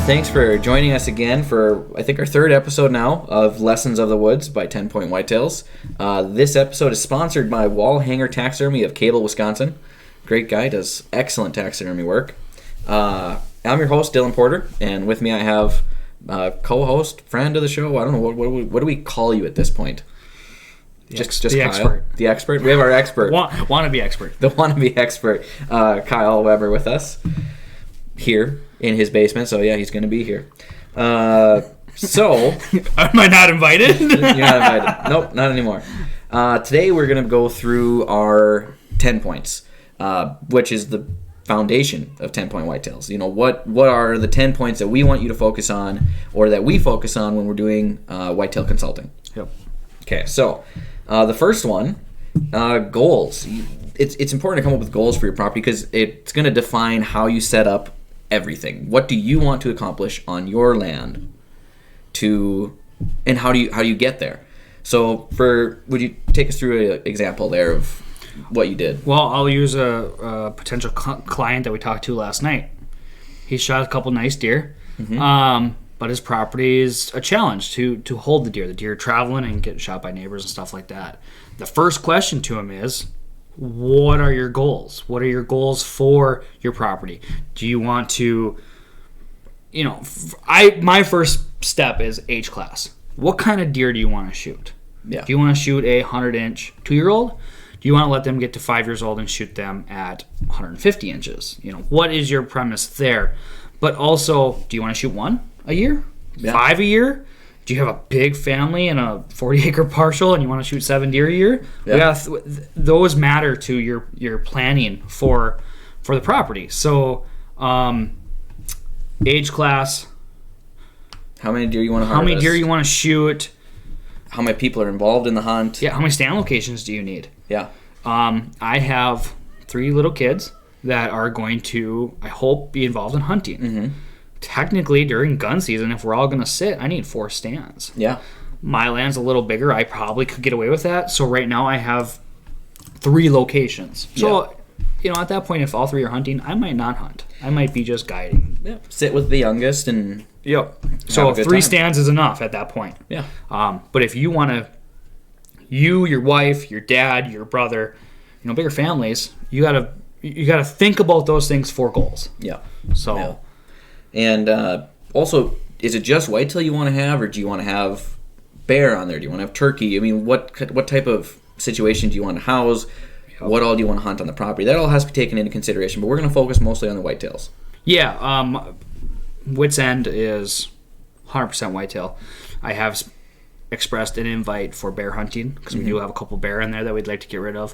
Thanks for joining us again for, I think, our third episode now of Lessons of the Woods by 10 Point Whitetails. This episode is sponsored by Wall Hanger Taxidermy of Cable, Wisconsin. Great guy, does excellent taxidermy work. I'm your host, Dylan Porter, and with me I have co-host, friend of the show. I don't know, what do we call you at this point? Just the Kyle, expert. The expert. We have our expert. Wannabe expert. The wannabe expert, Kyle Weber, with us here in his basement. So yeah, he's going to be here. So am I not invited? You're not invited. Nope, not anymore. Today we're going to go through our 10 points, which is the foundation of 10 Point Whitetails. You know, what are the 10 points that we want you to focus on, or that we focus on when we're doing whitetail consulting? Yep. Okay, so the first one, goals. It's important to come up with goals for your property because it's going to define how you set up everything. What do you want to accomplish on your land, and how do you get there? So, would you take us through an example there of what you did? Well, I'll use a potential client that we talked to last night. He shot a couple nice deer, but his property is a challenge to hold the deer. The deer are traveling and get shot by neighbors and stuff like that. The first question to him is, what are your goals? What are your goals for your property? Do you want to, my first step is age class. What kind of deer do you want to shoot? Yeah. Do you want to shoot a 100-inch 2-year-old? Do you want to let them get to 5 years old and shoot them at 150 inches? What is your premise there? But also, do you want to shoot one a year? Yeah. 5 a year? Do you have a big family and a 40-acre parcel and you want to shoot 7 deer a year? Yeah. Those matter to your planning for the property. So, age class. How many deer you want to harvest? How many deer you want to shoot? How many people are involved in the hunt? Yeah. How many stand locations do you need? Yeah. I have 3 little kids that are going to, I hope, be involved in hunting. Mm-hmm. Technically, during gun season, if we're all going to sit, I need 4 stands. Yeah. My land's a little bigger. I probably could get away with that. So right now I have 3 locations. So, at that point, if all 3 are hunting, I might not hunt. I might be just guiding. Yeah. Sit with the youngest and... Yep. So 3 stands is enough at that point. Yeah. But if you want to, your wife, your dad, your brother, bigger families, you gotta think about those things for goals. Yeah. So... Yeah. And also, is it just whitetail you want to have, or do you want to have bear on there? Do you want to have turkey? I mean, what type of situation do you want to house? Yep. What all do you want to hunt on the property? That all has to be taken into consideration, but we're going to focus mostly on the whitetails. Yeah, Wits End is 100% whitetail. I have expressed an invite for bear hunting, because we do have a couple bear in there that we'd like to get rid of.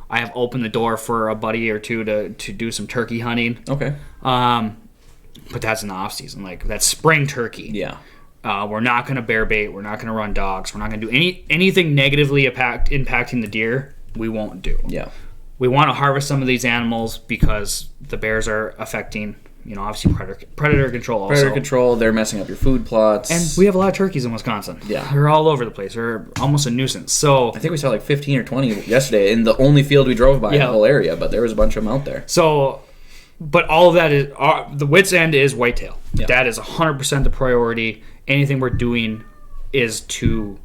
I have opened the door for a buddy or two to do some turkey hunting. Okay. But that's in the off season, like that's spring turkey. Yeah. We're not going to bear bait. We're not going to run dogs. We're not going to do anything negatively impacting the deer. We won't do. Yeah. We want to harvest some of these animals because the bears are affecting, obviously predator control also. Predator control. They're messing up your food plots. And we have a lot of turkeys in Wisconsin. Yeah. They're all over the place. They're almost a nuisance. So I think we saw like 15 or 20 yesterday in the only field we drove by in the whole area, but there was a bunch of them out there. So. But all of that is the Wits End is whitetail. Yeah. That is 100% the priority. Anything we're doing is to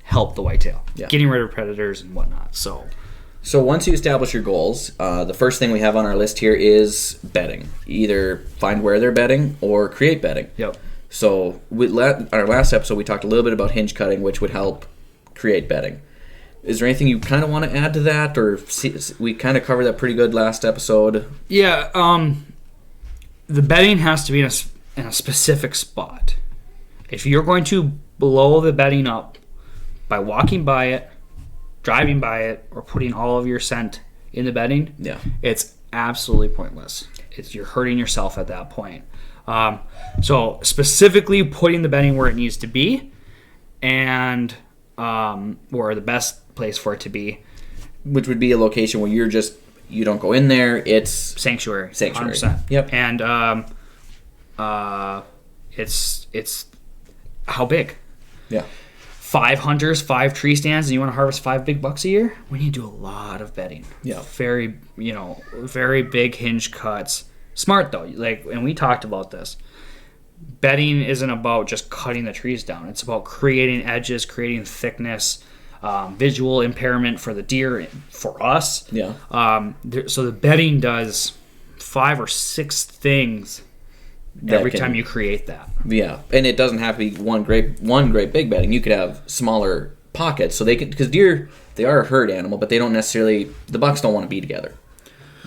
help the whitetail, getting rid of predators and whatnot. So once you establish your goals, the first thing we have on our list here is bedding. Either find where they're bedding or create bedding. Yep. So our last episode, we talked a little bit about hinge cutting, which would help create bedding. Is there anything you kind of want to add to that, or we kind of covered that pretty good last episode? Yeah, the bedding has to be in a specific spot. If you're going to blow the bedding up by walking by it, driving by it, or putting all of your scent in the bedding, it's absolutely pointless. You're hurting yourself at that point. So specifically putting the bedding where it needs to be, and or the best place for it to be, which would be a location where you don't go in there. It's sanctuary. 100%. Yep. And it's how big? Yeah. 5 hunters, 5 tree stands, and you want to harvest 5 big bucks a year? We need to do a lot of bedding. Yeah. Very big hinge cuts. Smart though, and we talked about this. bedding isn't about just cutting the trees down. It's about creating edges, creating thickness, visual impairment for the deer, for us. Yeah. So the bedding does 5 or 6 things every time you create that. Yeah, and it doesn't have to be one great big bedding. You could have smaller pockets, so they can, because deer, they are a herd animal, but they don't necessarily, the bucks don't want to be together.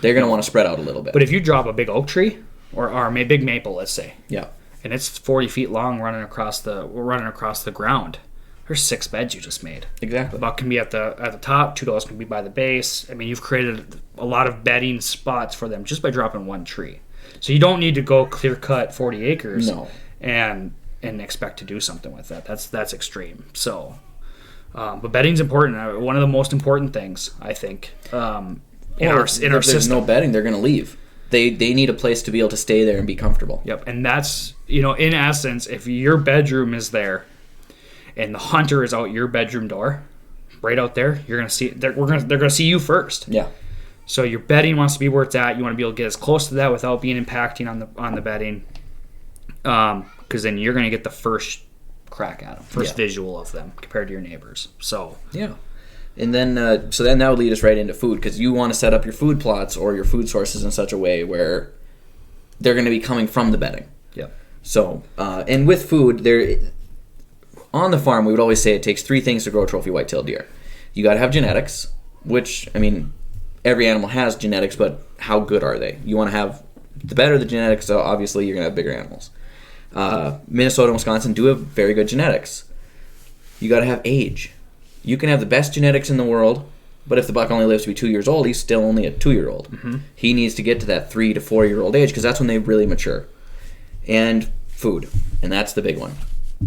They're going to want to spread out a little bit. But if you drop a big oak tree or a big maple, let's say, yeah, and it's 40 feet long running across the ground, there's 6 beds you just made. Exactly. The buck can be at the top, 2 dogs can be by the base. I mean, you've created a lot of bedding spots for them just by dropping one tree. So you don't need to go clear cut 40 acres and expect to do something with that. That's extreme. So, but bedding's important. One of the most important things, I think, in our system. If there's no bedding, they're going to leave. They need a place to be able to stay there and be comfortable. Yep, and that's, in essence, if your bedroom is there and the hunter is out your bedroom door, right out there, you're going to see they're going to see you first. Yeah. So your bedding wants to be where it's at. You want to be able to get as close to that without being impacting on the bedding, because then you're going to get the first crack at them, first visual of them compared to your neighbors. So yeah, and then that would lead us right into food, because you want to set up your food plots or your food sources in such a way where they're going to be coming from the bedding. Yep. So and with food, there on the farm, we would always say it takes 3 things to grow a trophy white-tailed deer. You got to have genetics, which, I mean, every animal has genetics, but how good are they? You want to have, the better the genetics, so obviously you're going to have bigger animals. Minnesota and Wisconsin do have very good genetics. You got to have age. You can have the best genetics in the world, but if the buck only lives to be 2 years old, he's still only a 2-year-old. Mm-hmm. He needs to get to that 3 to 4 year old age, because that's when they really mature. And food, and that's the big one.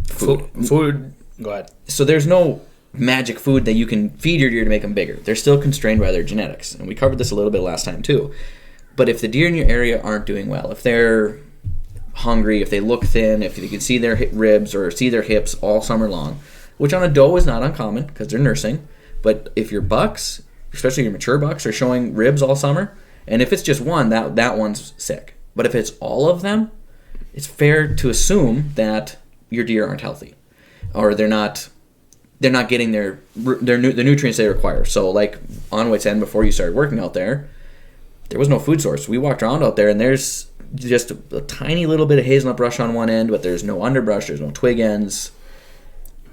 Food. Go ahead. So there's no magic food that you can feed your deer to make them bigger. They're still constrained by their genetics, and we covered this a little bit last time too. But if the deer in your area aren't doing well, if they're hungry, if they look thin, if you can see their ribs or see their hips all summer long, which on a doe is not uncommon because they're nursing, but if your bucks, especially your mature bucks, are showing ribs all summer, and if it's just one, that one's sick. But if it's all of them, it's fair to assume that your deer aren't healthy, or they're not getting the nutrients they require. So like on White's End, before you started working out there was no food source. We walked around out there, and there's just a tiny little bit of hazelnut brush on one end, but there's no underbrush, there's no twig ends.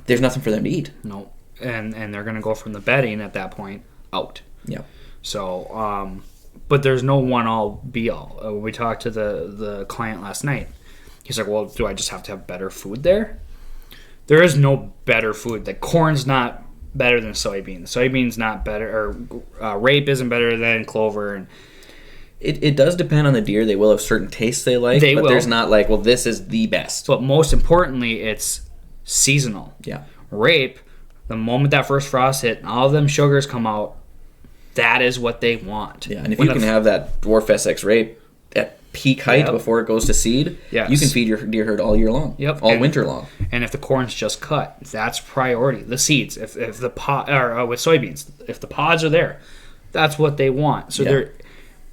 There's nothing for them to eat. No, and they're going to go from the bedding at that point out. Yeah. So, but there's no one-all, be-all. We talked to the client last night. He's like, well, do I just have to have better food there? There is no better food. Like, corn's not better than soybeans. Soybeans not better, or rape isn't better than clover. And it does depend on the deer. They will have certain tastes they like, but there's not like, well, this is the best. But most importantly, it's seasonal. Yeah. Rape, the moment that first frost hit and all of them sugars come out, that is what they want. Yeah, and if you can have that dwarf SX rape at peak height before it goes to seed, you can feed your deer herd all year long. Yep. Winter long. And if the corn's just cut, that's priority. The seeds, if the pod, or with soybeans, if the pods are there, that's what they want. So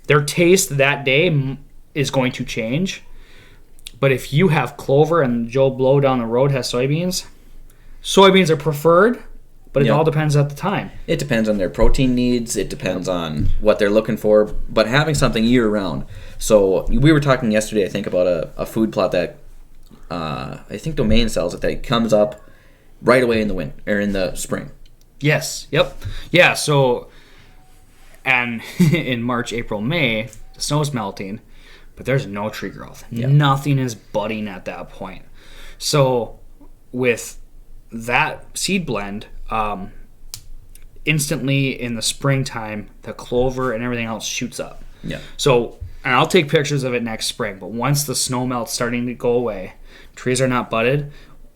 their taste that day is going to change. But if you have clover and Joe Blow down the road has soybeans are preferred. But it all depends at the time. It depends on their protein needs. It depends on what they're looking for. But having something year-round. So we were talking yesterday, I think, about a food plot that I think Domain sells it, that comes up right away in the winter or in the spring. Yes. Yep. Yeah. So, and in March, April, May, the snow's melting, but there's no tree growth. Yep. Nothing is budding at that point. So with that seed blend, instantly in the springtime, the clover and everything else shoots up. Yeah. So, and I'll take pictures of it next spring, but once the snow melt's starting to go away, trees are not budded,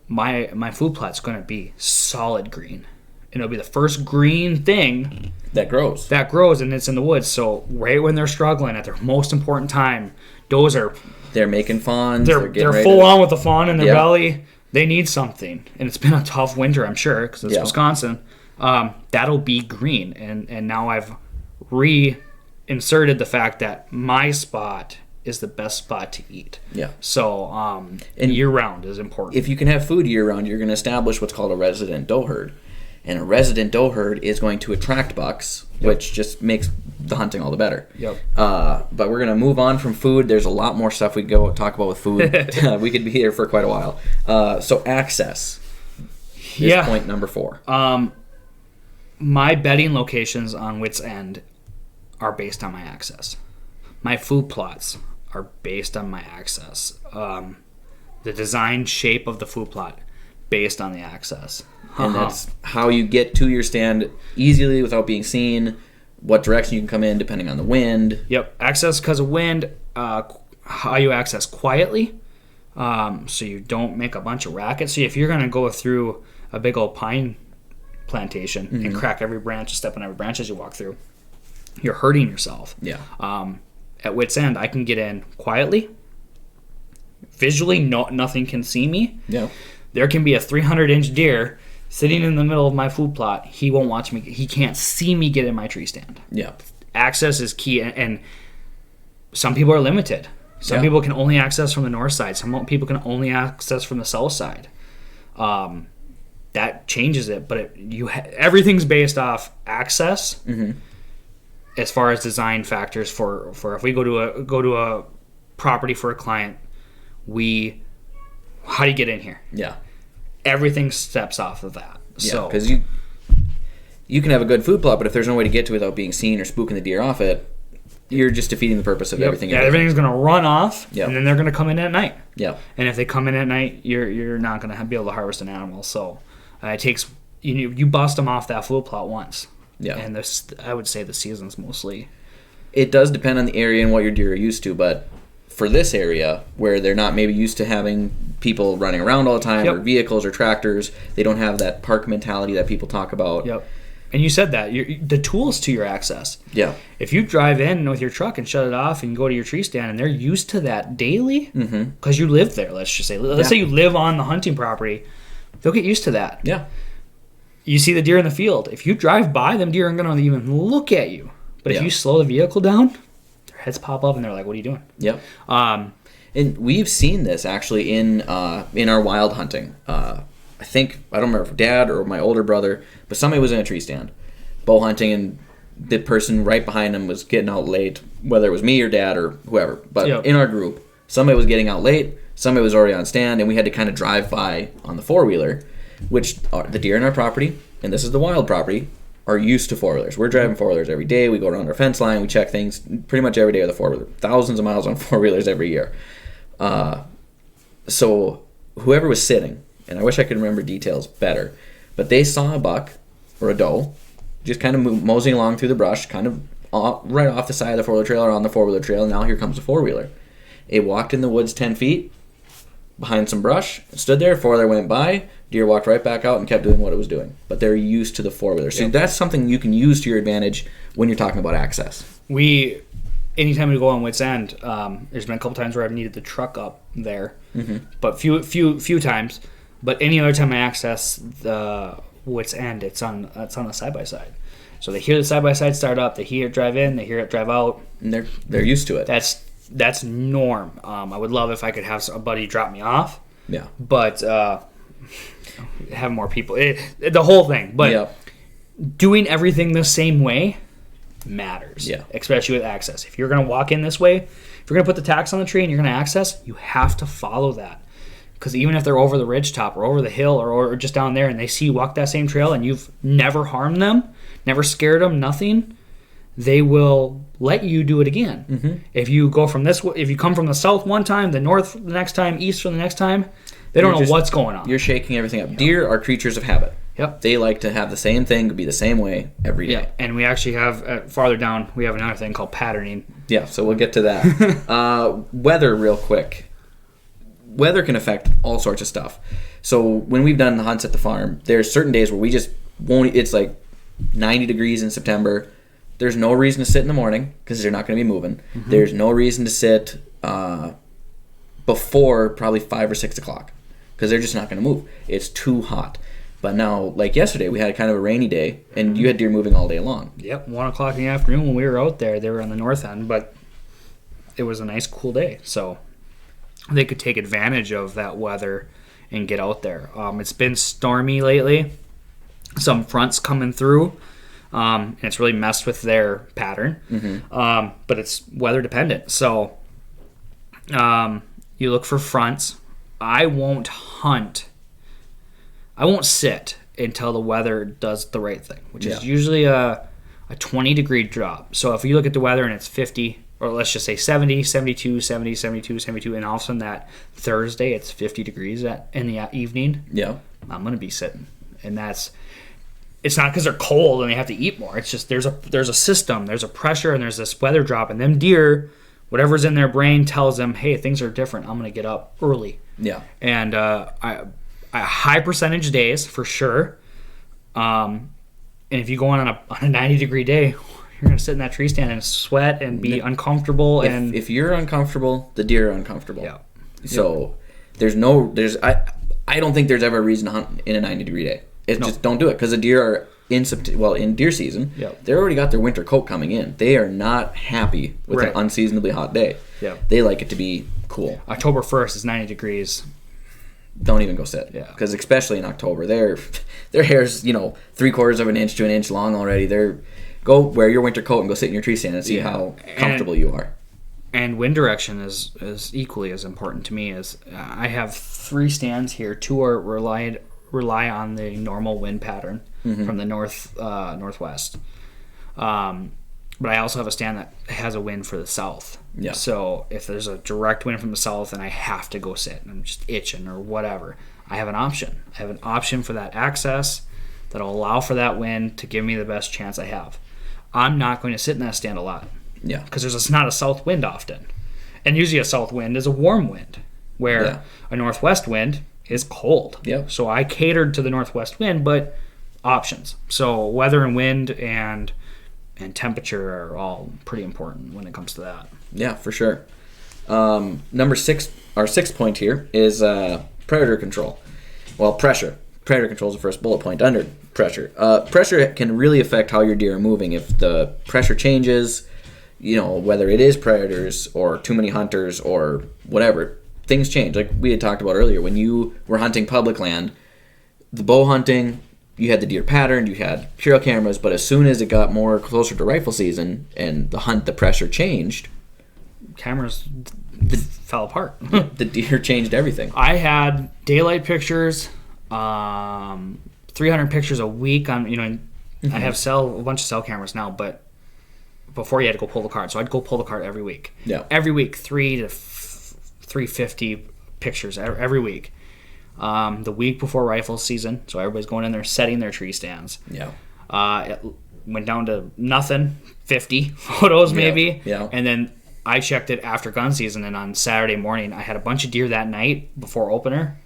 my food plot's going to be solid green. And it'll be the first green thing that grows, and it's in the woods. So right when they're struggling at their most important time, they're making fawns. They're full on with the fawn in their belly. They need something, and it's been a tough winter, I'm sure, because it's Wisconsin. That'll be green, and now I've reinserted the fact that my spot is the best spot to eat. Yeah. So And year round is important. If you can have food year round, you're going to establish what's called a resident doe herd. And a resident doe herd is going to attract bucks, which just makes the hunting all the better. Yep. But we're going to move on from food. There's a lot more stuff we could go talk about with food. We could be here for quite a while. So access is point number 4. My bedding locations on Wits End are based on my access. My food plots are based on my access. The design shape of the food plot based on the access. And that's how you get to your stand easily without being seen, what direction you can come in depending on the wind. Yep, access because of wind, how you access quietly, so you don't make a bunch of racket. So if you're going to go through a big old pine plantation and crack every branch, step on every branch as you walk through, you're hurting yourself. Yeah. At Wits End, I can get in quietly. Visually, nothing can see me. Yeah. There can be a 300-inch deer sitting in the middle of my food plot. He won't watch me. He can't see me get in my tree stand. Yeah. Access is key, and some people are limited. Some people can only access from the north side. Some people can only access from the south side. That changes it, but everything's based off access. As far as design factors for if we go to a property for a client, how do you get in here? Yeah. Everything steps off of that. Yeah, because you can have a good food plot, but if there's no way to get to it without being seen or spooking the deer off it, you're just defeating the purpose of everything. Yeah, everything's going to run off, Yep. and then they're going to come in at night. Yeah. And if they come in at night, you're not going to be able to harvest an animal. So it takes you bust them off that food plot once. Yeah. And I would say the season's mostly. It does depend on the area and what your deer are used to, but for this area where they're not maybe used to having people running around all the time or vehicles or tractors, they don't have that park mentality that people talk about. Yep. And you said that the tools to your access. Yeah. If you drive in with your truck and shut it off and go to your tree stand and they're used to that daily, because you live there, let's just say. Let's say you live on the hunting property, they'll get used to that. Yeah. You see the deer in the field. If you drive by, them deer aren't going to even look at you. But if you slow the vehicle down, their heads pop up and they're like, what are you doing? Yep. And we've seen this actually in our wild hunting. I think, I don't remember if Dad or my older brother, but somebody was in a tree stand, bow hunting, and the person right behind him was getting out late, whether it was me or Dad or whoever. But in our group, somebody was getting out late, somebody was already on stand, and we had to kind of drive by on the four-wheeler, which are the deer in our property, and this is the wild property, are used to four-wheelers. We're driving four-wheelers every day. We go around our fence line. We check things pretty much every day with a four-wheeler. Thousands of miles on four-wheelers every year. So whoever was sitting, and I wish I could remember details better, but they saw a buck or a doe just kind of moseying along through the brush, kind of right off the side of the four-wheeler trail or on the four-wheeler trail, and now here comes a four-wheeler. It walked in the woods 10 feet behind some brush, stood there, four-wheeler went by, deer walked right back out and kept doing what it was doing. But they're used to the four-wheeler. So that's something you can use to your advantage when you're talking about access. Anytime we go on Wits End, there's been a couple times where I've needed the truck up there, but few times. But any other time I access the Wits End, it's on the side-by-side. So they hear the side-by-side start up, they hear it drive in, they hear it drive out. And they're used to it. That's norm. I would love if I could have a buddy drop me off. Yeah. But have more people. The whole thing. But doing everything the same way matters. Yeah. Especially with access. If you're going to walk in this way, if you're going to put the tacks on the tree and you're going to access, you have to follow that. Because even if they're over the ridge top or over the hill or just down there and they see you walk that same trail and you've never harmed them, never scared them, nothing, they will let you do it again. If you go from if you come from the south one time, the north the next time, east for the next time, they don't know what's going on. You're shaking everything up. Deer are creatures of habit. Yep. They like to have the same thing, be the same way every day. Yeah, and we actually have, farther down, we have another thing called patterning. Yeah, so we'll get to that. Weather real quick. Weather can affect all sorts of stuff. So when we've done the hunts at the farm, there's certain days where we just won't, it's like 90 degrees in September. There's no reason to sit in the morning because they're not going to be moving. There's no reason to sit before probably 5 or 6 o'clock because they're just not going to move. It's too hot. But now, like yesterday, we had kind of a rainy day, and you had deer moving all day long. Yep, 1 o'clock in the afternoon when we were out there, they were on the north end, but it was a nice cool day, so they could take advantage of that weather and get out there. It's been stormy lately. Some fronts coming through, and it's really messed with their pattern. But it's weather dependent. So you look for fronts. I won't sit until the weather does the right thing, which is usually a 20-degree drop. So if you look at the weather and it's 50, or let's just say 70, 72, 70, 72, 72, and all of a sudden that Thursday it's 50 degrees in the evening, I'm going to be sitting. And it's not because they're cold and they have to eat more. It's just there's a system, there's a pressure, and there's this weather drop. And them deer, whatever's in their brain tells them, hey, things are different. I'm going to get up early. Yeah. And I high percentage days for sure. And if you go on a 90-degree day, you're going to sit in that tree stand and sweat and be uncomfortable. If you're uncomfortable, the deer are uncomfortable. Yeah. So I don't think there's ever a reason to hunt in a 90-degree day. Just don't do it, because the deer are in deer season. They already got their winter coat coming in. They are not happy with an unseasonably hot day. They like it to be cool. October 1st is 90 degrees. Don't even go sit. Because especially in October, their hair's 3/4 of an inch to an inch long already. Go wear your winter coat and go sit in your tree stand and see how comfortable you are. And wind direction is equally as important to me. As I have 3 stands here. 2 are rely on the normal wind pattern from the northwest. But I also have a stand that has a wind for the south. So if there's a direct wind from the south and I have to go sit and I'm just itching or whatever, I have an option. I have an option for that access that'll allow for that wind to give me the best chance I have. I'm not going to sit in that stand a lot. Because there's not a south wind often. And usually a south wind is a warm wind, where a northwest wind is cold. So I catered to the northwest wind, but options. So weather and wind and temperature are all pretty important when it comes to that. Yeah, for sure. Number 6, our 6th point here is predator control. Well, pressure. Predator control is the first bullet point under pressure. Pressure can really affect how your deer are moving. If the pressure changes, whether it is predators or too many hunters or whatever, things change. Like we had talked about earlier, when you were hunting public land, the bow hunting, you had the deer pattern, you had trail cameras, but as soon as it got more closer to rifle season and the pressure changed, cameras fell apart. The deer changed everything. I had daylight pictures, 300 pictures a week on, I have a bunch of cell cameras now, but before you had to go pull the card. So I'd go pull the card every week. Every week, 3 to 350 pictures every week. The week before rifle season, so everybody's going in there setting their tree stands. It went down to nothing, 50 photos maybe. And then I checked it after gun season, and on Saturday morning I had a bunch of deer that night before opener,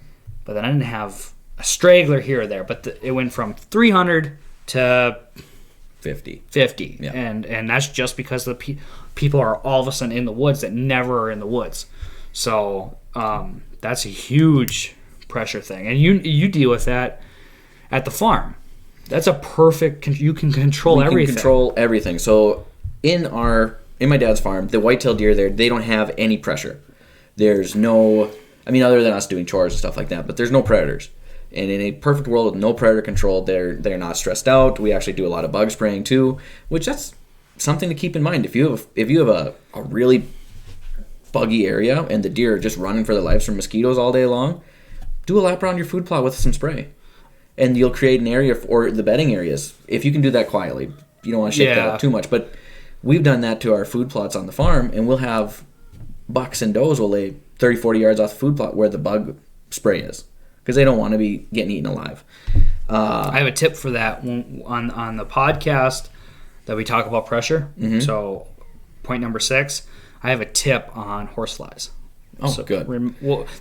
but then I didn't have a straggler here or there. But it went from 300 to 50. And that's just because the people are all of a sudden in the woods that never are in the woods. So that's a huge pressure thing, and you deal with that at the farm. That's a perfect. You can control everything. Can control everything. So in my dad's farm, the whitetail deer there, they don't have any pressure. There's no, other than us doing chores and stuff like that, but there's no predators. And in a perfect world with no predator control, they're not stressed out. We actually do a lot of bug spraying too, which that's something to keep in mind. If you have a really buggy area and the deer are just running for their lives from mosquitoes all day long, do a lap around your food plot with some spray, and you'll create an area for the bedding areas. If you can do that quietly, you don't want to shake that up too much. But we've done that to our food plots on the farm, and we'll have bucks and does will lay 30, 40 yards off the food plot where the bug spray is, because they don't want to be getting eaten alive. I have a tip for that on the podcast that we talk about pressure. So point number 6, I have a tip on horseflies. So good.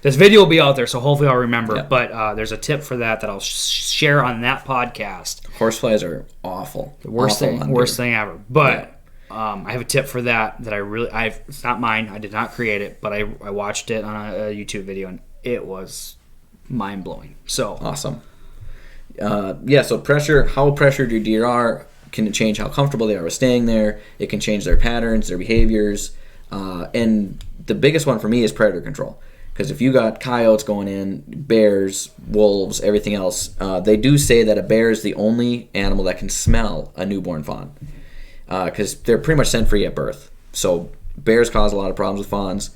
This video will be out there, so hopefully I'll remember. But there's a tip for that I'll share on that podcast. Horseflies are awful. The worst thing ever. But I have a tip for that it's not mine. I did not create it, but I watched it on a YouTube video, and it was mind blowing. So awesome. So pressure. How pressured your deer are can change how comfortable they are with staying there. It can change their patterns, their behaviors. And the biggest one for me is predator control. Because if you got coyotes going in, bears, wolves, everything else, they do say that a bear is the only animal that can smell a newborn fawn. Because they're pretty much scent free at birth. So bears cause a lot of problems with fawns.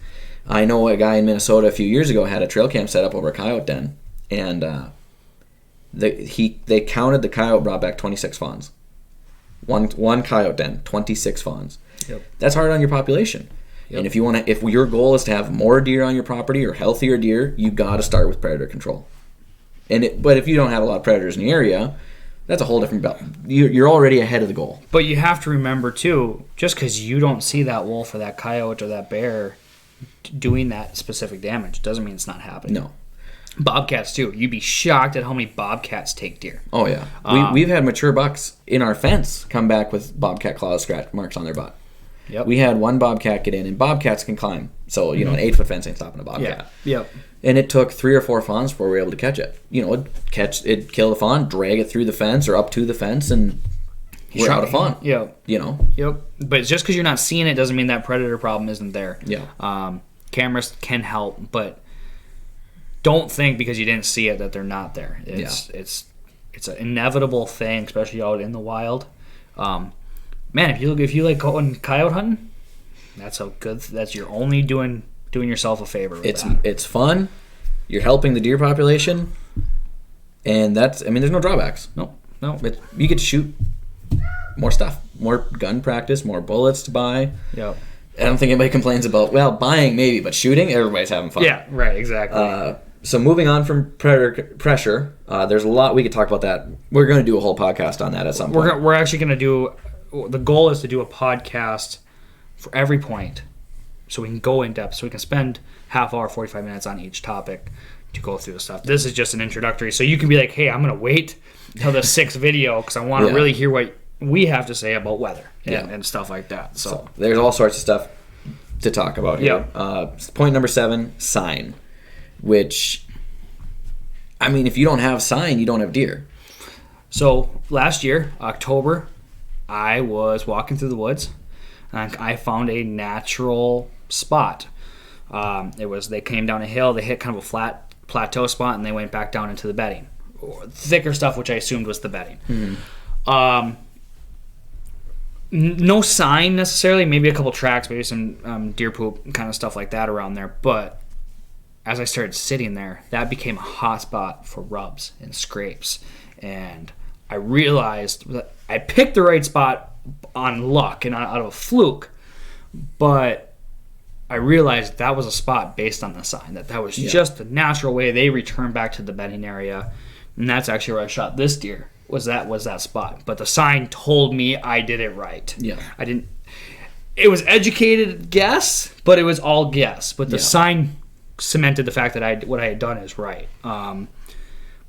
I know a guy in Minnesota a few years ago had a trail cam set up over a coyote den. And they counted the coyote brought back 26 fawns. One coyote den, 26 fawns. Yep. That's hard on your population. Yep. And if your goal is to have more deer on your property or healthier deer, you got to start with predator control. But if you don't have a lot of predators in the area, that's a whole different. You're already ahead of the goal. But you have to remember too, just because you don't see that wolf or that coyote or that bear doing that specific damage doesn't mean it's not happening. No. Bobcats too. You'd be shocked at how many bobcats take deer. Oh yeah, we've had mature bucks in our fence come back with bobcat claws, scratch marks on their butt. Yep. We had one bobcat get in, and bobcats can climb. So, an 8-foot fence ain't stopping a bobcat. Yeah. Yep. And it took 3 or 4 fawns before we were able to catch it. It'd kill the fawn, drag it through the fence or up to the fence, and we're out of fawn. Yep. Yep. But just because you're not seeing it doesn't mean that predator problem isn't there. Yeah. Cameras can help, but don't think because you didn't see it that they're not there. It's an inevitable thing, especially out in the wild. Man, if you like going coyote hunting, that's you're only doing yourself a favor with that. It's fun. You're helping the deer population, and there's no drawbacks. No. You get to shoot more stuff, more gun practice, more bullets to buy. Yeah. I don't think anybody complains about buying maybe, but shooting, everybody's having fun. Yeah, right, exactly. So moving on from predator pressure, there's a lot we could talk about that. We're going to do a whole podcast on that at some point. We're actually going to do. The goal is to do a podcast for every point so we can go in depth, so we can spend half hour, 45 minutes on each topic to go through the stuff. This is just an introductory, so you can be like, hey, I'm going to wait till the 6th video because I want to really hear what we have to say about weather and stuff like that. So there's all sorts of stuff to talk about here. Point number 7, sign, which, if you don't have sign, you don't have deer. So last year, October, I was walking through the woods and I found a natural spot. They came down a hill, they hit kind of a flat plateau spot, and they went back down into the bedding. Thicker stuff, which I assumed was the bedding. Mm-hmm. No sign necessarily, maybe a couple tracks, maybe some deer poop, kind of stuff like that around there. But as I started sitting there, that became a hot spot for rubs and scrapes. And I realized that I picked the right spot on luck and out of a fluke, but I realized that was a spot based on the sign, that was just the natural way they return back to the bedding area. And that's actually where I shot this deer, was that spot. But the sign told me I did it right. Yeah. It was educated guess, but it was all guess. But the sign cemented the fact that what I had done is right.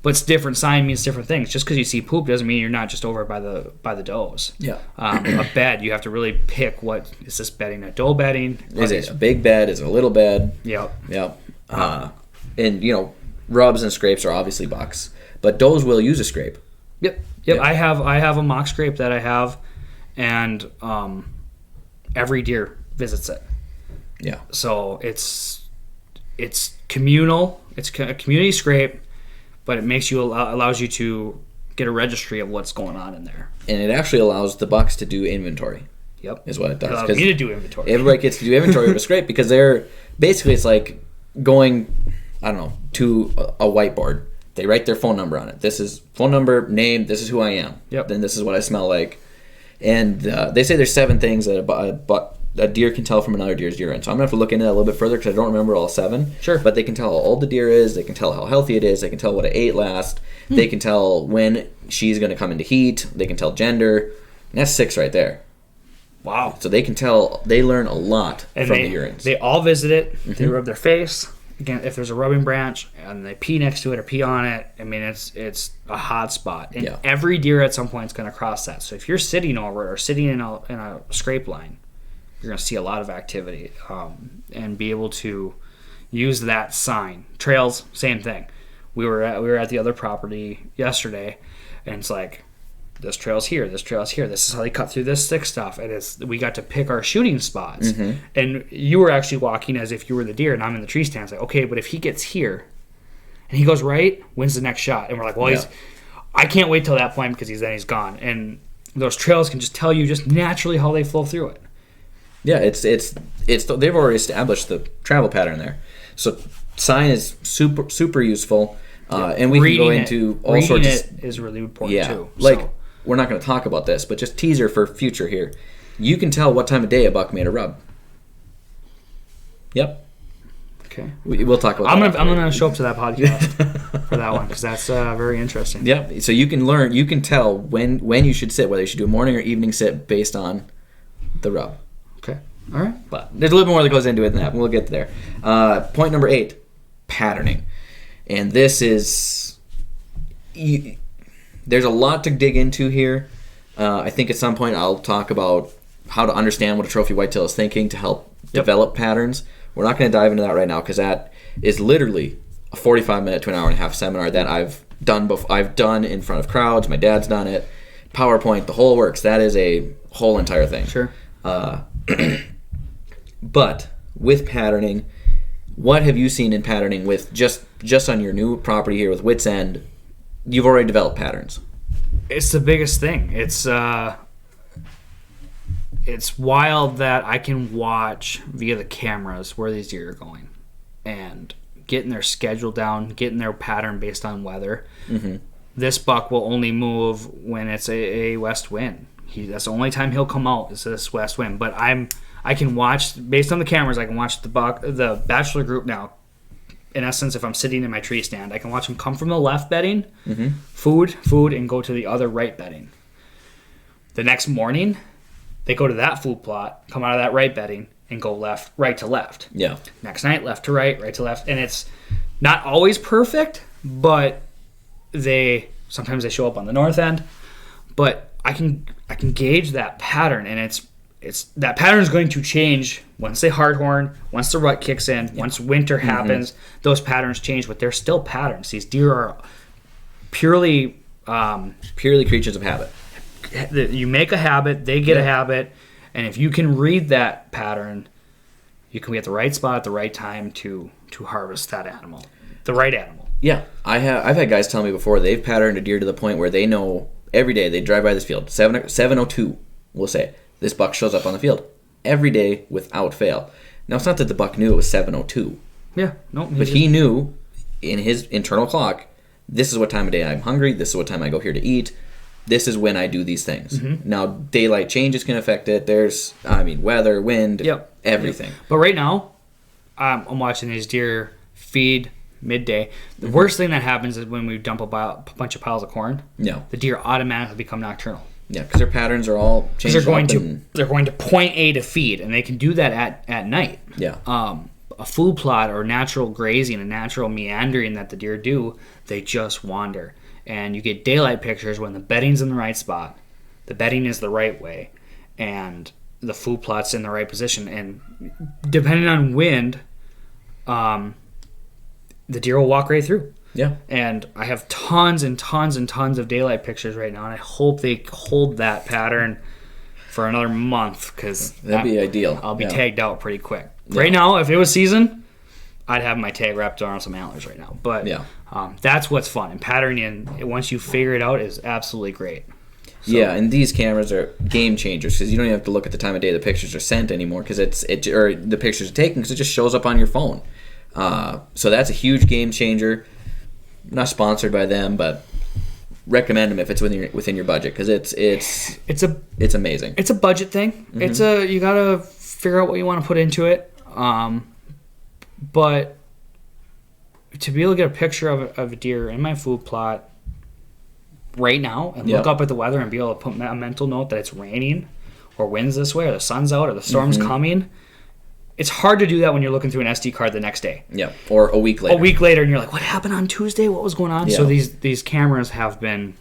But it's different. Sign means different things. Just because you see poop doesn't mean you're not just over by the does. Yeah. A bed, you have to really pick what is this bedding, a doe bedding? Is it a big bed? Is it a little bed? Yep. And rubs and scrapes are obviously bucks, but does will use a scrape. Yep. I have a mock scrape that I have, and every deer visits it. Yeah. So it's communal. It's a community scrape. But it allows you to get a registry of what's going on in there. And it actually allows the bucks to do inventory. Yep. Is what it does. It allows me to do inventory. Everybody gets to do inventory with a scrape because it's like going, to a whiteboard. They write their phone number on it. This is phone number, name, this is who I am. Yep. Then this is what I smell like. And they say there's 7 things that a deer can tell from another deer's urine. So I'm going to have to look into that a little bit further because I don't remember all 7. Sure. But they can tell how old the deer is. They can tell how healthy it is. They can tell what it ate last. They can tell when she's going to come into heat. They can tell gender. And that's 6 right there. Wow. So they learn a lot from the urines. They all visit it. Mm-hmm. They rub their face. Again, if there's a rubbing branch and they pee next to it or pee on it, it's a hot spot. And every deer at some point is going to cross that. So if you're sitting over it or sitting in a scrape line, you're going to see a lot of activity and be able to use that sign. Trails, same thing. We were at the other property yesterday, and it's like this trail's here, this trail's here. This is how they cut through this thick stuff. And we got to pick our shooting spots. And you were actually walking as if you were the deer, and I'm in the tree stand. It's like, okay, but if he gets here and he goes right, wins the next shot. And we're like, well, I can't wait till that point because he's gone. And those trails can just tell you just naturally how they flow through it. Yeah, it's they've already established the travel pattern there. So sign is super useful. And we can go into all sorts of... Reading it is really important, too. Like, we're not going to talk about this, but just teaser for future here. You can tell what time of day a buck made a rub. Yep. Okay. We'll talk about that. I'm gonna show up to that podcast for that one, because that's very interesting. Yep. So you can tell when you should sit, whether you should do a morning or evening sit based on the rub. Okay. All right. But there's a little more that goes into it than that. We'll get there. Point number 8, patterning. And this is... there's a lot to dig into here. I think at some point I'll talk about how to understand what a trophy whitetail is thinking to help develop patterns. We're not going to dive into that right now because that is literally a 45-minute to an hour and a half seminar that I've done in front of crowds. My dad's done it. PowerPoint, the whole works. That is a whole entire thing. Sure. But with patterning, what have you seen in patterning with just on your new property here with Wits End? You've already developed patterns. It's the biggest thing. It's wild that I can watch via the cameras where these deer are going and getting their schedule down, getting their pattern based on weather. Mm-hmm. This buck will only move when it's a west wind. That's the only time he'll come out is this west wind. But I can watch based on the cameras. I can watch the bachelor group now. In essence, if I'm sitting in my tree stand, I can watch them come from the left bedding, food, and go to the other right bedding. The next morning, they go to that food plot, come out of that right bedding, and go right to left. Yeah. Next night, left to right to left. And it's not always perfect, but sometimes they show up on the north end. But I can gauge that pattern, and it's that pattern is going to change once they hardhorn, once the rut kicks in, once winter happens. Those patterns change, but they're still patterns. These deer are purely creatures of habit. You make a habit, they get a habit, and if you can read that pattern, you can be at the right spot at the right time to harvest that animal, the right animal. Yeah, I've had guys tell me before they've patterned a deer to the point where they know every day they drive by this field 7:02. We'll say this buck shows up on the field every day without fail. Now it's not that the buck knew it was 7:02. Yeah, no, but he knew in his internal clock, this is what time of day I'm hungry. This is what time I go here to eat. This is when I do these things. Mm-hmm. Now, daylight changes can affect it. There's, weather, wind, everything. Yep. But right now, I'm watching these deer feed midday. The worst thing that happens is when we dump a bunch of piles of corn. Yeah. The deer automatically become nocturnal. Yeah, because their patterns are all changed. They're going to point A to feed, and they can do that at night. Yeah. A food plot or natural grazing, a natural meandering that the deer do, they just wander. And you get daylight pictures when the bedding's in the right spot, the bedding is the right way, and the food plot's in the right position. And depending on wind, the deer will walk right through. Yeah. And I have tons and tons and tons of daylight pictures right now, and I hope they hold that pattern for another month, because that'd be ideal. I'll be tagged out pretty quick. Yeah. Right now, if it was season, I'd have my tag wrapped around some antlers right now. But that's what's fun. And patterning, once you figure it out, is absolutely great. So, yeah, and these cameras are game changers because you don't even have to look at the time of day the pictures are sent anymore or the pictures are taken, because it just shows up on your phone. So that's a huge game changer. Not sponsored by them, but recommend them if it's within your budget, because it's amazing. It's a budget thing. Mm-hmm. You gotta figure out what you want to put into it. But to be able to get a picture of a deer in my food plot right now and look up at the weather and be able to put a mental note that it's raining or winds this way or the sun's out or the storm's coming, it's hard to do that when you're looking through an SD card the next day. Yeah, or a week later. And you're like, what happened on Tuesday? What was going on? Yeah. So these cameras have been,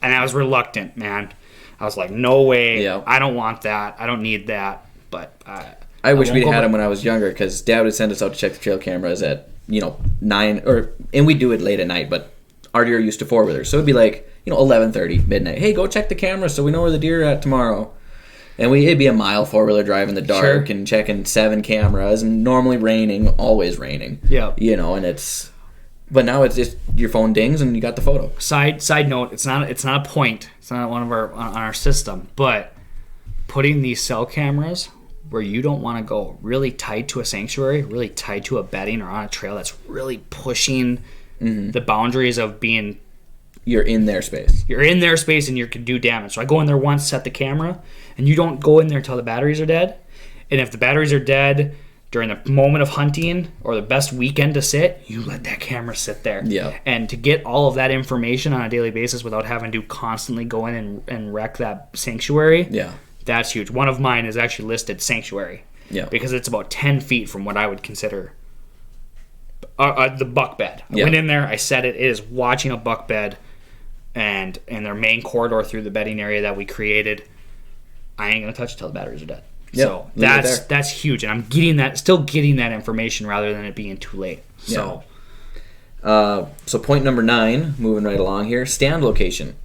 and I was reluctant, man. I was like, no way. Yeah. I don't want that. I don't need that. But I wish we'd had them when I was younger, because Dad would send us out to check the trail cameras at 9, and we do it late at night, but our deer used to 4-wheelers. So it'd be like 11:30, midnight. Hey, go check the camera so we know where the deer are at tomorrow. And it'd be a mile 4-wheeler drive in the dark and checking 7 cameras and normally raining, always raining. Yeah. But now it's just your phone dings and you got the photo. Side note, it's not a point. It's not one of on our system, but putting these cell cameras where you don't want to go really tight to a sanctuary, really tight to a bedding or on a trail that's really pushing the boundaries of being. You're in their space. You're in their space and you can do damage. So I go in there once, set the camera, and you don't go in there until the batteries are dead. And if the batteries are dead during the moment of hunting or the best weekend to sit, you let that camera sit there. Yeah. And to get all of that information on a daily basis without having to constantly go in and wreck that sanctuary, that's huge. One of mine is actually listed sanctuary. Yeah. Because it's about 10 feet from what I would consider the buck bed. I went in there, I set it. It is watching a buck bed. And in their main corridor through the bedding area that we created, I ain't gonna touch it till the batteries are dead. Yep, So that's huge, and I'm still getting that information rather than it being too late. So, so point number 9, moving right along here, stand location.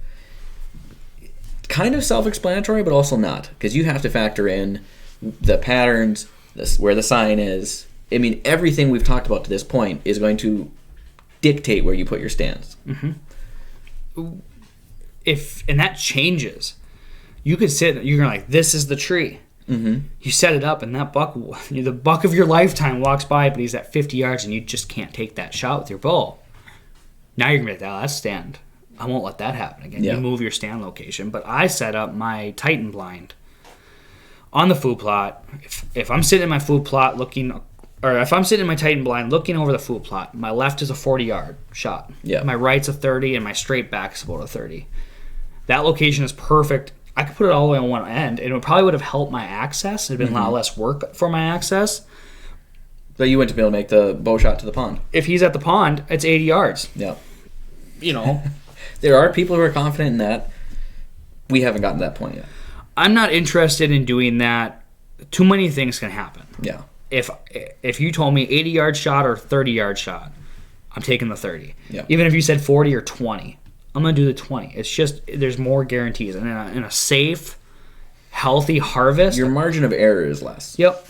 Kind of self-explanatory, but also not, because you have to factor in the patterns, where the sign is. I mean, everything we've talked about to this point is going to dictate where you put your stands. Mm-hmm. And that changes. You could sit, you're like, this is the tree. Mm-hmm. You set it up, and that buck, the buck of your lifetime walks by, but he's at 50 yards, and you just can't take that shot with your bow. Now you're gonna be like, that's stand. I won't let that happen again. You move your stand location. But I set up my Titan blind on the food plot. If I'm sitting in my food plot if I'm sitting in my Titan blind looking over the food plot, my left is a 40-yard shot. Yeah. My right's a 30, and my straight back is about a 30. That location is perfect. I could put it all the way on one end, and it probably would have helped my access. It'd been a lot less work for my access. So you went to be able to make the bow shot to the pond. If he's at the pond, it's 80 yards. Yeah. There are people who are confident in that. We haven't gotten to that point yet. I'm not interested in doing that. Too many things can happen. Yeah. If you told me 80-yard shot or 30-yard shot, I'm taking the 30. Yeah. Even if you said 40 or 20, I'm going to do the 20. It's just there's more guarantees. And in a safe, healthy harvest, your margin of error is less. Yep.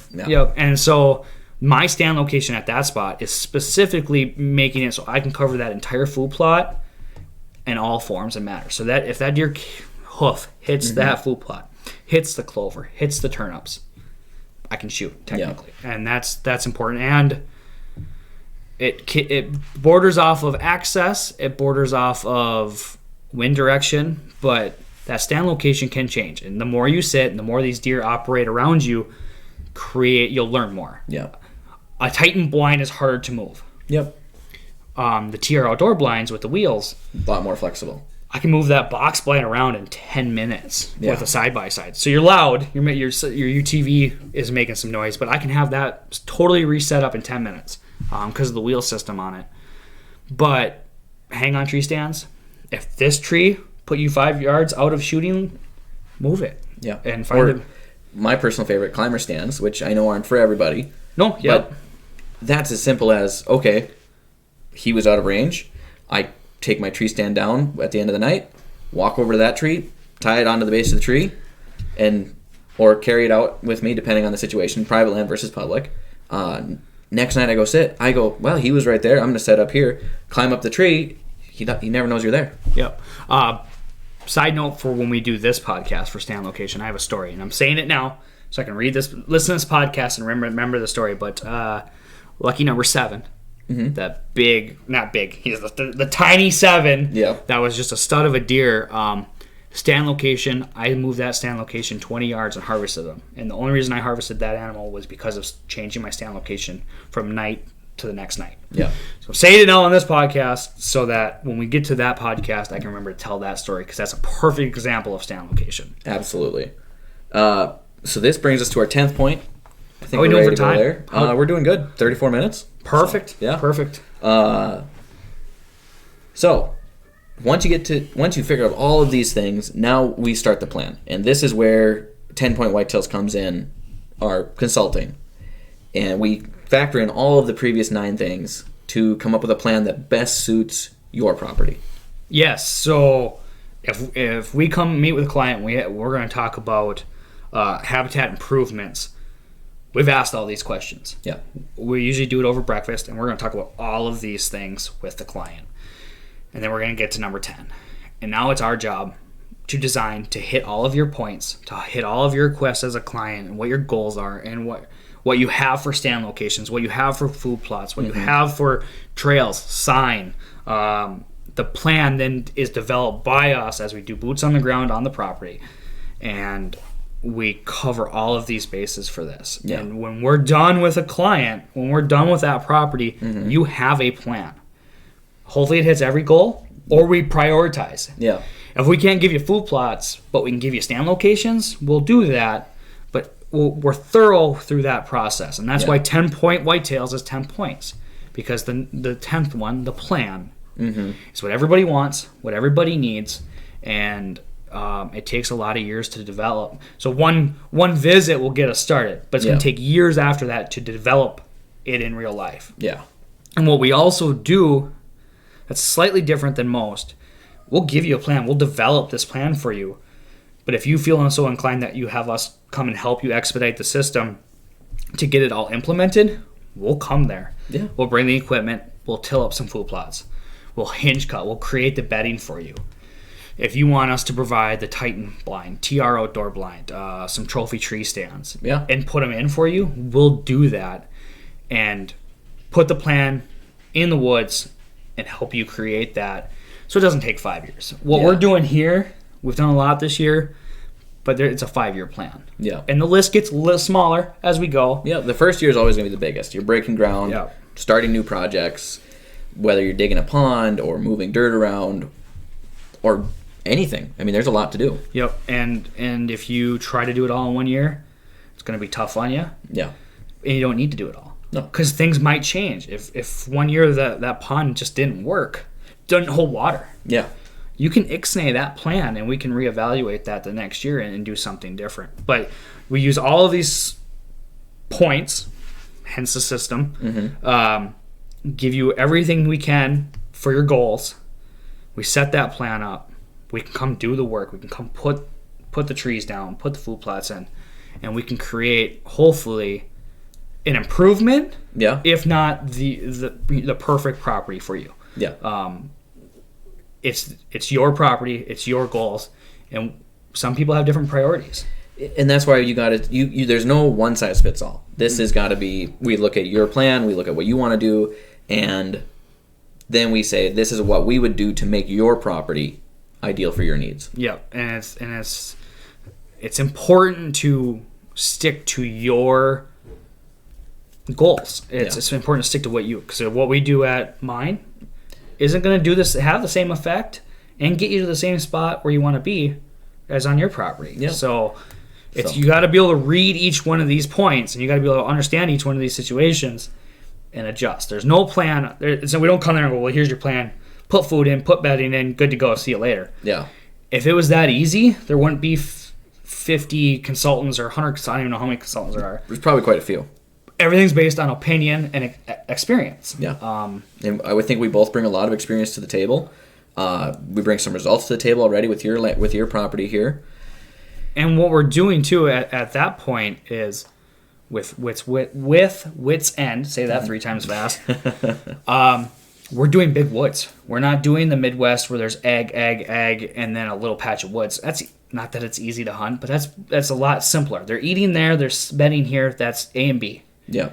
And so my stand location at that spot is specifically making it so I can cover that entire food plot in all forms and matters. So that if that deer hoof hits that food plot, hits the clover, hits the turnips, I can shoot technically, and that's important. And it borders off of access, it borders off of wind direction, but that stand location can change. And the more you sit, and the more these deer operate around you, you'll learn more. Yeah, a Titan blind is harder to move. Yep. The TR outdoor blinds with the wheels, a lot more flexible. I can move that box blind around in 10 minutes with a side-by-side. So you're loud, your UTV is making some noise, but I can have that totally reset up in 10 minutes because of the wheel system on it. But hang-on tree stands, if this tree put you 5 yards out of shooting, move it. Yeah. And find my personal favorite, climber stands, which I know aren't for everybody. No, yeah. But that's as simple as, okay, he was out of range. I take my tree stand down at the end of the night, walk over to that tree, tie it onto the base of the tree, or carry it out with me, depending on the situation, private land versus public. Next night I go sit. I go, well, he was right there. I'm going to set up here, climb up the tree. He never knows you're there. Yep. Side note for when we do this podcast for stand location, I have a story, and I'm saying it now so I can listen to this podcast and remember the story. But lucky number 7. Mm-hmm. That big, not big, he's the tiny 7. Yeah. That was just a stud of a deer. Stand location, I moved that stand location 20 yards and harvested them. And the only reason I harvested that animal was because of changing my stand location from night to the next night. Yeah. So I'm saying it now on this podcast so that when we get to that podcast, I can remember to tell that story because that's a perfect example of stand location. Absolutely. So this brings us to our 10th point. I think we're ready doing to for go time? there. We're doing good. 34 minutes. Perfect. So, yeah. Perfect. So once you figure out all of these things, now we start the plan. And this is where 10-point whitetails comes in, our consulting. And we factor in all of the previous 9 things to come up with a plan that best suits your property. Yes. So if we come meet with a client, we're going to talk about habitat improvements. We've asked all these questions. Yeah. We usually do it over breakfast, and we're going to talk about all of these things with the client. And then we're going to get to number 10. And now it's our job to design to hit all of your points, to hit all of your requests as a client, and what your goals are, and what you have for stand locations, what you have for food plots, what you have for trails, sign. The plan then is developed by us as we do boots on the ground on the property. And we cover all of these bases for this. Yeah. And when we're done with a client, when we're done with that property, you have a plan. Hopefully it hits every goal, or we prioritize. Yeah. If we can't give you food plots, but we can give you stand locations, we'll do that. But we're thorough through that process. And that's why 10-point whitetails is 10 points. Because the 10th one, the plan, is what everybody wants, what everybody needs, and it takes a lot of years to develop. So one visit will get us started, but it's going to take years after that to develop it in real life. Yeah. And what we also do that's slightly different than most, we'll give you a plan. We'll develop this plan for you. But if you feel so inclined that you have us come and help you expedite the system to get it all implemented, we'll come there. Yeah. We'll bring the equipment. We'll till up some food plots. We'll hinge cut. We'll create the bedding for you. If you want us to provide the Titan blind, TR outdoor blind, some trophy tree stands, and put them in for you, we'll do that and put the plan in the woods and help you create that so it doesn't take 5 years. What we're doing here, we've done a lot this year, but it's a 5-year plan. Yeah. And the list gets a little smaller as we go. Yeah, the first year is always going to be the biggest. You're breaking ground, starting new projects, whether you're digging a pond or moving dirt around or anything. I mean, there's a lot to do. Yep. And if you try to do it all in 1 year, it's going to be tough on you. Yeah. And you don't need to do it all. No. Because things might change. If 1 year that pond just didn't work, doesn't hold water. Yeah. You can ixnay that plan, and we can reevaluate that the next year and do something different. But we use all of these points, hence the system, give you everything we can for your goals. We set that plan up. We can come do the work. We can come put the trees down, put the food plots in, and we can create, hopefully, an improvement, if not the perfect property for you. Yeah. It's your property, it's your goals, and some people have different priorities. And that's why you got to there's no one size fits all. This has got to be, we look at your plan, we look at what you want to do, and then we say this is what we would do to make your property ideal for your needs. Yep. And it's important to stick to your goals. It's important to stick to what we do at mine isn't going to have the same effect and get you to the same spot where you want to be as on your property. Yep. So you got to be able to read each one of these points, and you got to be able to understand each one of these situations and adjust. There's no plan. So we don't come there and go, well, here's your plan. Put food in, put bedding in, good to go. See you later. Yeah. If it was that easy, there wouldn't be 50 consultants or 100. I don't even know how many consultants there are. There's probably quite a few. Everything's based on opinion and experience. Yeah. And I would think we both bring a lot of experience to the table. We bring some results to the table already with your property here. And what we're doing too at that point is with wit's end. Say that 3 times fast. We're doing big woods. We're not doing the Midwest where there's egg, and then a little patch of woods. That's not that it's easy to hunt, but that's a lot simpler. They're eating there. They're bedding here. That's A and B. Yeah.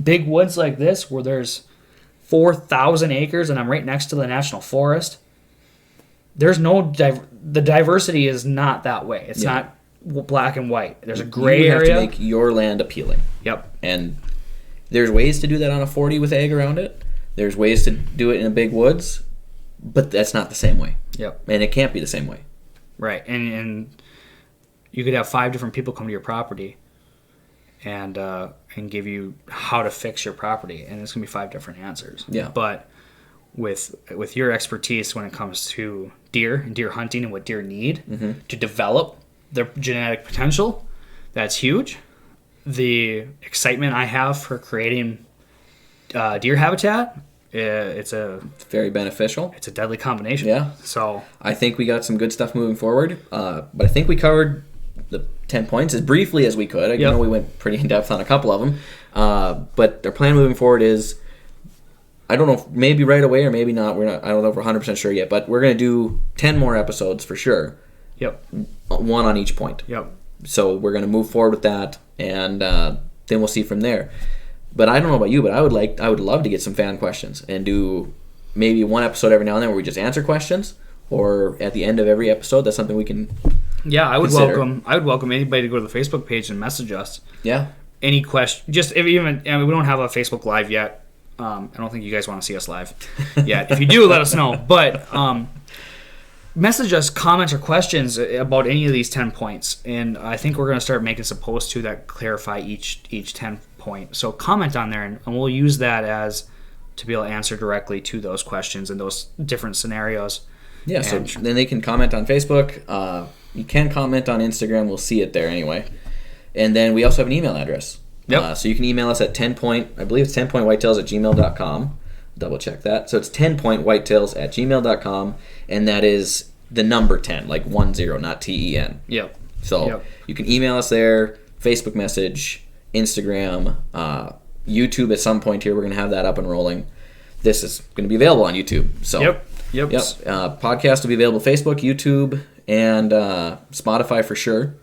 Big woods like this where there's 4,000 acres and I'm right next to the national forest. There's the diversity is not that way. It's not black and white. There's a gray area. You have to make your land appealing. Yep. And there's ways to do that on a 40 with egg around it. There's ways to do it in a big woods, but that's not the same way. Yep. And it can't be the same way. Right. And you could have 5 different people come to your property and give you how to fix your property, and it's gonna be 5 different answers. Yeah. But with your expertise when it comes to deer and deer hunting and what deer need to develop their genetic potential, that's huge. The excitement I have for creating deer habitat It's a very beneficial. It's a deadly combination. Yeah. So I think we got some good stuff moving forward. But I think we covered the 10 points as briefly as we could. I know we went pretty in depth on a couple of them. But our plan moving forward is, I don't know, if maybe right away or maybe not. I don't know if we're 100% sure yet. But we're going to do 10 more episodes for sure. Yep. One on each point. Yep. So we're going to move forward with that, and then we'll see from there. But I don't know about you, but I would love to get some fan questions and do maybe one episode every now and then where we just answer questions, or at the end of every episode. That's something we can. Yeah, I would consider. welcome anybody to go to the Facebook page and message us. Yeah. Any question? Just if even I mean, we don't have a Facebook Live yet. I don't think you guys want to see us live yet. If you do, let us know. But message us comments or questions about any of these 10 points, and I think we're going to start making some posts too that clarify each 10 point. So comment on there, and we'll use that as to be able to answer directly to those questions and those different scenarios. Yeah, so then they can comment on Facebook. You can comment on Instagram. We'll see it there anyway. And then we also have an email address. Yep. So you can email us at 10point, I believe it's 10pointwhitetails@gmail.com. Double check that. So it's 10pointwhitetails@gmail.com, and that is the number 10, like 10, not TEN. Yep. So you can email us there, Facebook message, Instagram, YouTube at some point here. We're going to have that up and rolling. This is going to be available on YouTube. So Yep. Podcast will be available Facebook, YouTube, and Spotify for sure.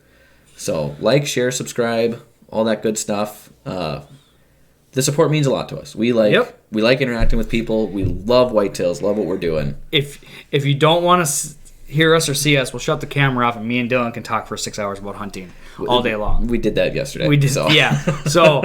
So like, share, subscribe, all that good stuff. The support means a lot to us. We like interacting with people. We love whitetails. Love what we're doing. If you don't want to hear us or see us, we'll shut the camera off, and me and Dylan can talk for 6 hours about hunting all day long. We did that yesterday. We did, so. yeah. So,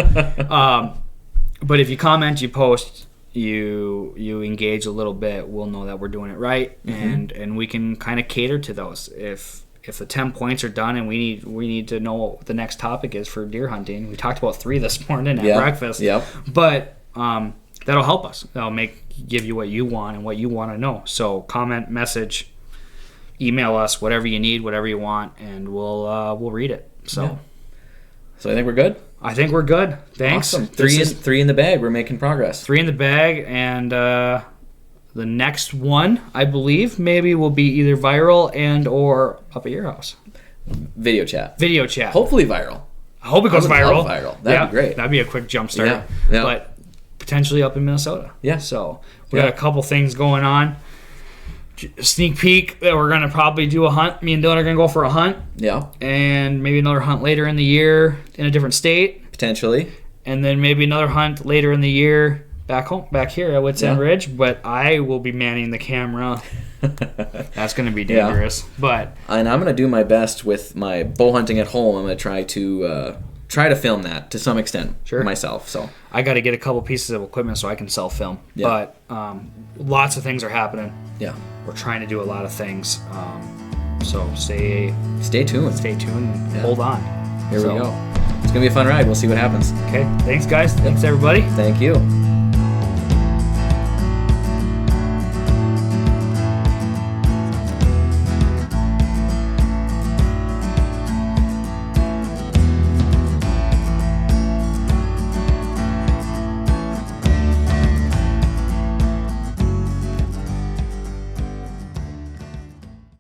but if you comment, you post, you engage a little bit, we'll know that we're doing it right, and we can kind of cater to those. If the 10 points are done and we need to know what the next topic is for deer hunting. We talked about 3 this morning at breakfast. Yep. But that'll help us. That'll give you what you want and what you want to know. So comment, message, email us, whatever you need, whatever you want, and we'll read it. So I think we're good. I think we're good. Thanks. Awesome. Three in the bag. We're making progress. 3 in the bag, and the next one, I believe, maybe will be either viral and or up at your house. Video chat. Hopefully viral. I hope it goes viral. That'd be great. That'd be a quick jump start. Yeah. But potentially up in Minnesota. Yeah. So we got a couple things going on. Sneak peek that we're going to probably do a hunt. Me and Dylan are going to go for a hunt. Yeah. And maybe another hunt later in the year in a different state. Potentially. And then maybe another hunt later in the year back here at Wits End Ridge, but I will be manning the camera. That's going to be dangerous. But and I'm going to do my best with my bow hunting at home. I'm going to try to film that to some extent myself. So I got to get a couple pieces of equipment so I can self film. Yeah. But lots of things are happening. Yeah, we're trying to do a lot of things. So stay tuned. And hold on. Here we go. It's going to be a fun ride. We'll see what happens. Okay. Thanks, guys. Thanks, everybody. Thank you.